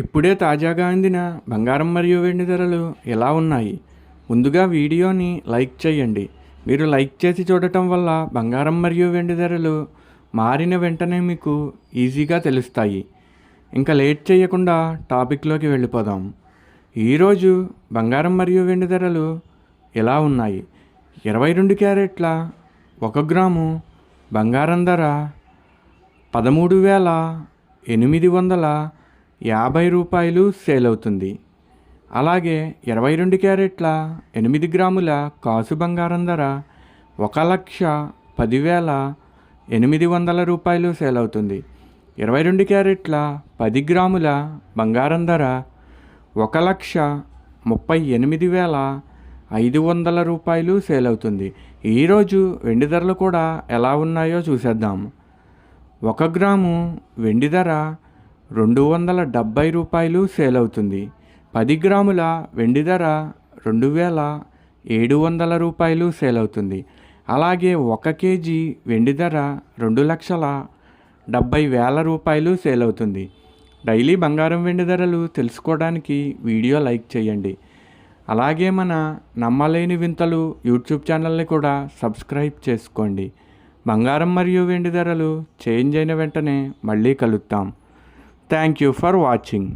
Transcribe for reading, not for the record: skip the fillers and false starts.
ఇప్పుడే తాజాగా అందిన బంగారం మరియు వెండి ధరలు ఎలా ఉన్నాయి? ముందుగా వీడియోని లైక్ చేయండి. మీరు లైక్ చేసి చూడటం వల్ల బంగారం మరియు వెండి ధరలు మారిన వెంటనే మీకు ఈజీగా తెలుస్తాయి. ఇంకా లేట్ చేయకుండా టాపిక్లోకి వెళ్ళిపోదాం. ఈరోజు బంగారం మరియు వెండి ధరలు ఎలా ఉన్నాయి? 22 క్యారెట్ల 1 గ్రాము బంగారం ధర 13,850 రూపాయలు సేల్ అవుతుంది. అలాగే 22 క్యారెట్ల 8 గ్రాముల కాసు బంగారం ధర 1,10,800 రూపాయలు సేల్ అవుతుంది. 22 క్యారెట్ల 10 గ్రాముల బంగారం ధర 1,38,500 రూపాయలు సేల్ అవుతుంది. ఈరోజు వెండి ధరలు కూడా ఎలా ఉన్నాయో చూసేద్దాం. 1 గ్రాము వెండి ధర 270 రూపాయలు సేల్ అవుతుంది. 10 గ్రాముల వెండి ధర 2,700 రూపాయలు సేల్ అవుతుంది. అలాగే 1 కేజీ వెండి ధర 2,70,000 రూపాయలు సేల్ అవుతుంది. డైలీ బంగారం వెండి ధరలు తెలుసుకోవడానికి వీడియో లైక్ చేయండి. అలాగే మన నమ్మలేని వింతలు యూట్యూబ్ ఛానల్ని కూడా సబ్స్క్రైబ్ చేసుకోండి. బంగారం మరియు వెండి ధరలు చేంజ్ అయిన వెంటనే మళ్ళీ కలుద్దాం. Thank you for watching.